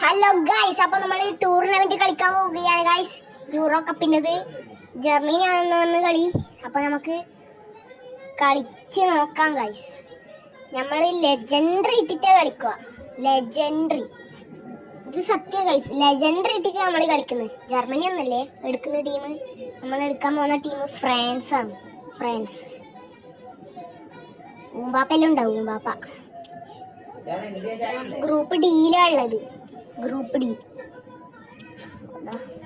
Hello guys, അപ്പൊ നമ്മൾ tournament കളിക്കാൻ പോവുകയാണ് ഗൈസ്. യൂറോ കപ്പിൻ്റെത് ജർമ്മനിയാണെന്ന് കളി. അപ്പൊ നമുക്ക് കളിച്ച് നോക്കാം ഗൈസ്. നമ്മൾ ലെജൻഡറി ഇട്ടിട്ട് കളിക്കുക. ലെജൻഡറി, ഇത് സത്യ ഗൈസ്. ലെജൻഡറി ഇട്ടിട്ട് നമ്മൾ കളിക്കുന്നത്. ജർമ്മനി ഒന്നല്ലേ എടുക്കുന്ന ടീം. നമ്മൾ എടുക്കാൻ പോകുന്ന ടീം ഫ്രാൻസ് ആണ്. ഫ്രാൻസ് ഊമ്പാപ്പെല്ലാം ഉണ്ടാവും. ഊമ്പാപ്പ ഗ്രൂപ്പ് ഡിയിലാണുള്ളത്. Group D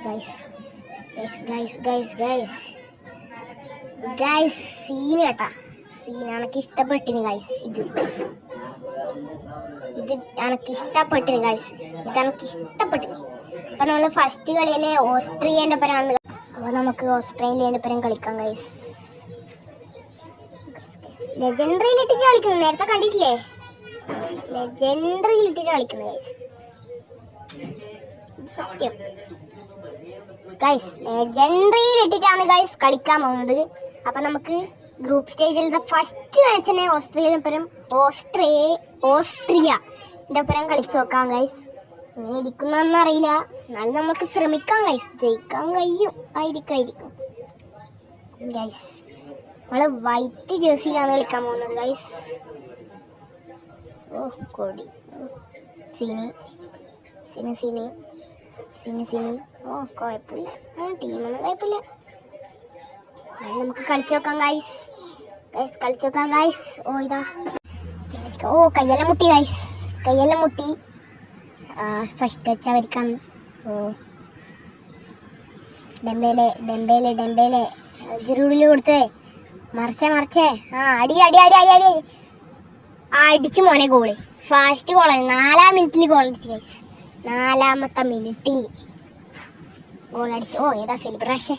guys. സീൻ കേട്ടാ, സീൻ എനക്ക് ഇഷ്ടപ്പെട്ടിന് ഗൈസ്. ഇത് എനക്ക് ഇഷ്ടപ്പെട്ടിന് ഗൈസ്. അപ്പൊ നമ്മള് ഫസ്റ്റ് കളി തന്നെ ഓസ്ട്രിയേന്റെ ഒപ്പരാണ്. അപ്പൊ നമുക്ക് ഓസ്ട്രേലിയേന്റെ ഒപ്പരം കളിക്കാം ഗൈസ്. ലെജൻഡറിയിൽ ഇട്ടിട്ട് കളിക്കുന്നത് നേരത്തെ കണ്ടിട്ടില്ലേ? ലെജൻഡറിയിൽ ഇട്ടിട്ട് കളിക്കുന്നത് ഗൈസ്. സത്യം ഗൈസ്, ലെജൻഡറിയിൽ ഇട്ടിട്ടാണ് ഗൈസ് കളിക്കാൻ പോകുന്നത്. അപ്പൊ നമുക്ക് ഗ്രൂപ്പ് സ്റ്റേജിലത്തെ ഫസ്റ്റ് മാച്ച് തന്നെ ഓസ്ട്രിയന്റെ ഒപ്പരം കളിച്ചു നോക്കാം ഗൈസ്. ഇങ്ങനെ ഇരിക്കുന്നൊന്നും അറിയില്ല, എന്നാലും നമുക്ക് ശ്രമിക്കാം ഗൈസ്. ജയിക്കാൻ ആയിരിക്കും ഗൈസ്. നമ്മള് വൈറ്റ് ജേഴ്സിയിലാണ് കളിക്കാൻ പോകുന്നത് ഗൈസ്. ഓ കൊടി, സിനി ഓ കുഴപ്പമില്ല, ടീമൊന്നും കുഴപ്പമില്ല. നമുക്ക് കളിച്ചു നോക്കാം ഗൈസ്. ഓ ഇതാ, ഓ കയ്യെല്ലാം മുട്ടി. First touch അവരിക്കാം. ഓ ഡെമ്പേലെ ജിറൂഡിൽ കൊടുത്തേ. മറിച്ചേ അടി അടിച്ചു മോനെ. Goal, fast ഗോളാണ്. 4-ാം മിനിറ്റിൽ ഗോൾ അടിച്ചു ഗൈസ്. 4-ാമത്തെ മിനിറ്റിൽ ഗോൾ അടിച്ചു. ഓ ഏതാ സെലിബ്രേഷൻ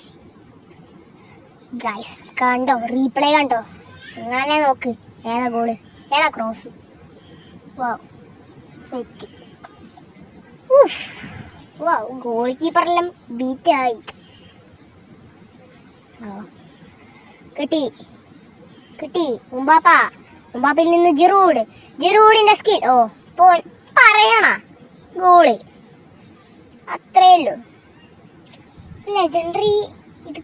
ഗൈസ്. കണ്ടോ, റീപ്ലേ കണ്ടോ? അങ്ങനെ നോക്ക്. ഏതാ ഗോള്, ഏതാ ക്രോസ്? സെറ്റ്. ഗോൾ കീപ്പറെല്ലാം ബീറ്റായി. കിട്ടി ഉമ്പാപ്പയിൽ നിന്ന് ജിറൂഡിന്റെ സ്കിൽ. ഓ പറയണ ഗോള്, അത്രേ ഉള്ളൂ. ലെജൻഡറി ഇത്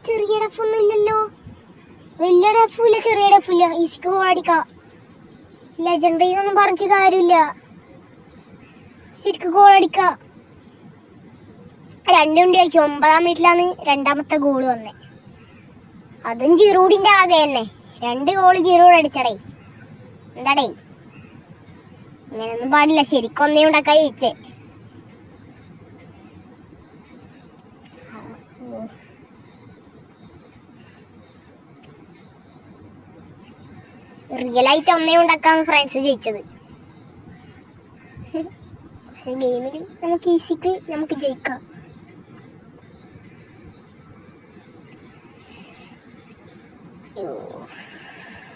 ചെറിയ ഡഫൊന്നും ഇല്ലല്ലോ. വലിയ ഡഫുമില്ല, ചെറിയ ഡഫില്ല. ഈസിക്ക് ഗോൾ അടിക്കാം. ലെജൻഡറിന്നൊന്നും പറഞ്ഞ കാര്യമില്ല, ശരിക്കും ഗോൾ അടിക്കാം. 2 ആക്കി. 9-ാം മിനിറ്റിലാണ് 2ാമത്തെ ഗോള് വന്നേ. അതും ജിറൂഡിന്റെ ആകെ തന്നെ. 2 ഗോള് ജിറൂഡ് അടിച്ചടേ. എന്താടേ, ഇങ്ങനെയൊന്നും പാടില്ല. ശരിക്കും ഒന്നേ ഉണ്ടാക്കാൻ ജയിച്ചേ. റിയലായിട്ട് ഒന്നേ ഉണ്ടാക്കാൻ ഫ്രാൻസ് ജയിച്ചത്. പക്ഷെ ഗെയിമിൽ നമുക്ക് ഈസിക്ക് നമുക്ക് ജയിക്കാം.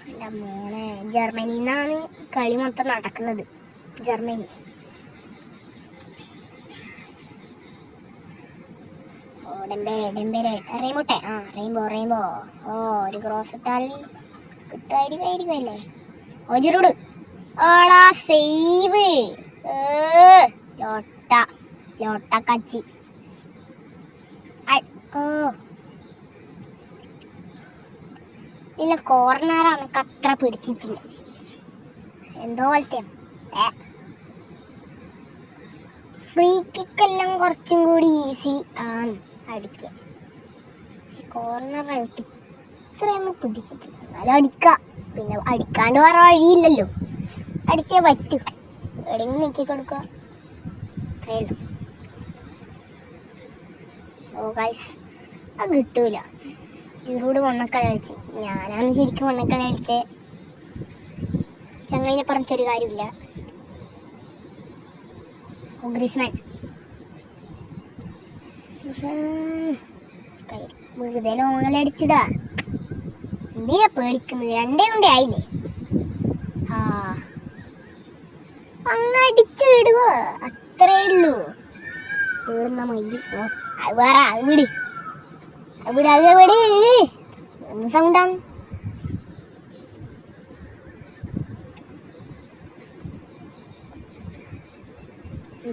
എൻ്റെ മോനെ, ജർമ്മനിന്നാണ് കളി മൊത്തം നടക്കുന്നത്. Germany rainbow. ഓ ഒരു ക്രോസ് ഇട്ടാൽ കിട്ടുമായിരിക്കുമല്ലേ. ഓ ജിറൂഡ്, ഓടാ സേവ്. ലോട്ട കച്ചി. ഓ ഇല്ല, കോർണറാണ്. അത്ര പിടിച്ചിട്ടില്ല, എന്തോ പോലത്തെ. ഫ്രീ കിക്കെല്ലാം കുറച്ചും കൂടി ഈസി ആണ് അടിക്കാൻ. കോർണറായിട്ട് ഇത്രയൊന്നും പിടിച്ചിട്ടില്ല, എന്നാലും അടിക്കാം. പിന്നെ അടിക്കാണ്ട് വേറെ വഴിയില്ലല്ലോ, അടിച്ചേ പറ്റൂ. എവിടെയെങ്കിലും നീക്കി കൊടുക്കുക, അത്രേ ഉള്ളൂ. ഓ ഗൈസ്, അത് കിട്ടൂല. ജിറൂഡ് മണ്ണക്കളി കളിച്ച്. ഞാനാണ് ശരിക്കും മണ്ണക്കളി കളിച്ചേ. ചങ്ങലിനെ പറഞ്ഞൊരു കാര്യമില്ല. ഗ്രീസ്മാൻ വെറുതെ ലോങ്ങലടിച്ചതാ. എന്തിനാ പേടിക്കുന്നത്? 2 ആയില്ലേ. അങ്ങടിച്ചു വിടുക, അത്രേ ഉള്ളൂ. വീടുന്ന മൈലി. വേറെ വിട് എന്ത് സൗണ്ടാണ്?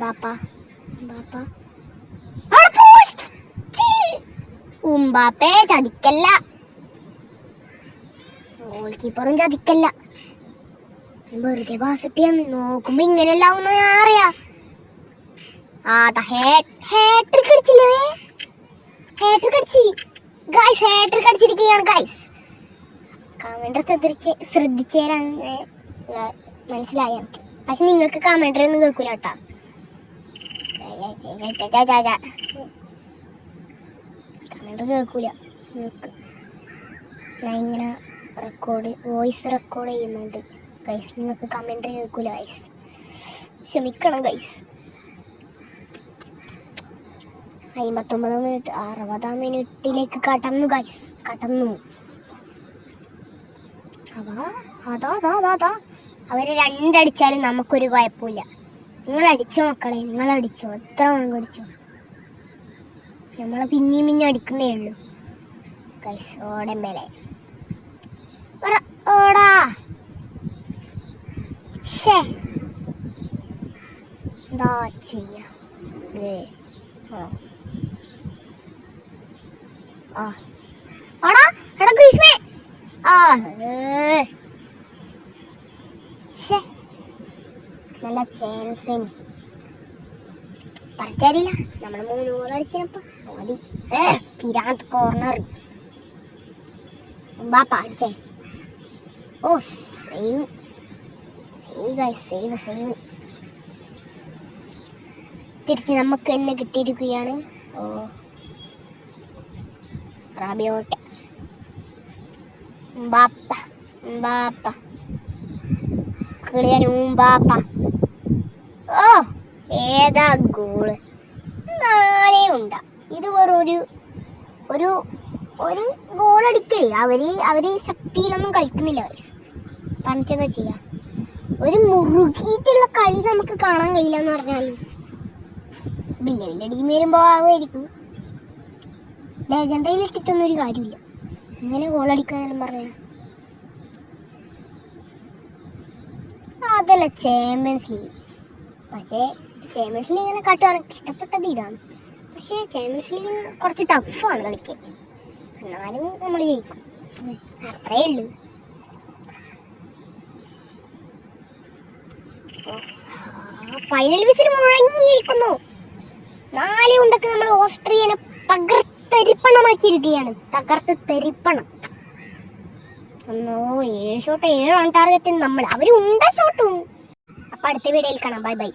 ബാപ്പ ബാപ്പ അവിടെ പോസ്റ്റ്. ഉമ്പാപ്പേ ചതിക്കല്ല, ഗോൾ കീപ്പറും ചതിക്കല്ല. വെറുതെ പാസ് ഇട്ടിയാന്ന് നോക്കുമ്പോ ഇങ്ങനെയല്ല ഞാൻ അറിയാ. ഹാട്രിക് അടിച്ചില്ലേ, ഹാട്രിക് അടിച്ച് ഗൈസ്, ഹാട്രിക് അടിച്ചിരിക്കുകയാണ് ഗൈസ്. കമന്റർ ശ്രദ്ധിച്ചേരാന്ന് മനസ്സിലായി എനിക്ക്. പക്ഷെ നിങ്ങൾക്ക് കമന്ററി ഒന്നും കേൾക്കൂല കേട്ടാ. കമന്റർ കേൾക്കൂല. ഞാൻ ഇങ്ങനെ വോയിസ് റെക്കോർഡ് ചെയ്യുന്നുണ്ട് ഗൈസ്. നിങ്ങൾക്ക് കമന്ററി കേൾക്കൂല ഗൈസ്, ക്ഷമിക്കണം ഗൈസ്. 59 മിനിറ്റ്, 60 മിനിറ്റിലേക്ക് കടന്നു ഗൈസ്, കടന്നു. അതാ അവര് രണ്ടടിച്ചാലും നമുക്കൊരു കുഴപ്പമില്ല. നിങ്ങൾ അടിച്ചോ മക്കളെ, നിങ്ങൾ അടിച്ചോ, എത്ര വേണമെങ്കിൽ അടിച്ചോ. നമ്മളെ പിന്നെയും അടിക്കുന്നേ ഉള്ളൂ ഗൈസ്. ഓടമ്പേലെ ഓടാ. എന്താ ചെയ്യാ? ഗ്രീഷ്മേ, നല്ല ചാൻസ് പറഞ്ഞില്ല. നമ്മള് 3 ഗോൾ അടിച്ചപ്പോ മതി. പിരാന്ത് കോർണർ അടിച്ചേ. ഓ സേവ് സേവ് സേവ്. തിരിച്ച് നമുക്ക് തന്നെ കിട്ടിയിരിക്കുകയാണ്. ഓ റാബിയോട്ട് ബാപ്പ കിളിയനും ബാപ്പ. ഓ ഏതാ ഗോള്, 4 ഉണ്ടാ. ഇത് വേറൊരു ഒരു ഒരു ഗോൾ അടിക്കേ. അവര് ശക്തിയിലൊന്നും കളിക്കുന്നില്ല. പറഞ്ഞെന്താ ചെയ്യാ, ഒരു മുറുകിയിട്ടുള്ള കളി നമുക്ക് കാണാൻ കഴിയില്ല എന്ന് പറഞ്ഞാൽ വലിയ ടീം വരുമ്പോ ആവുമായിരിക്കും. ലെജൻഡറിയിൽ ഇട്ടിട്ടൊന്നും ഒരു കാര്യമില്ല. ഇങ്ങനെ ഗോൾ അടിക്കാന്നെല്ലാം പറഞ്ഞ അതല്ല ചാമ്പ്യൻസ് ലീഗ്. പക്ഷേ ചാമ്പ്യൻസ് ലീഗിനെക്കാട്ടും എനിക്ക് ഇഷ്ടപ്പെട്ടത് ഇതാണ്. പക്ഷേ ചാമ്പ്യൻസ് ലീഗ് കുറച്ച് ടഫാണ് കളിക്കാൻ. എന്നാലും നമ്മൾ ജയിക്കും, അത്രേ ഉള്ളൂ. Final whistle മുഴങ്ങിയിരിക്കുന്നു. 4 ഉണ്ടൊക്കെ നമ്മൾ ഓസ്ട്രിയനെ തകർത്തെരിപ്പണമാക്കിയിരിക്കുകയാണ്. തകർത്ത് തെരിപ്പണം. 7 ഷോട്ട് 7 ടാർഗറ്റ് നമ്മൾ. അവര് ഉണ്ട ഷോട്ടും. അപ്പൊ അടുത്ത വീഡിയോയിൽ കാണാം. Bye bye.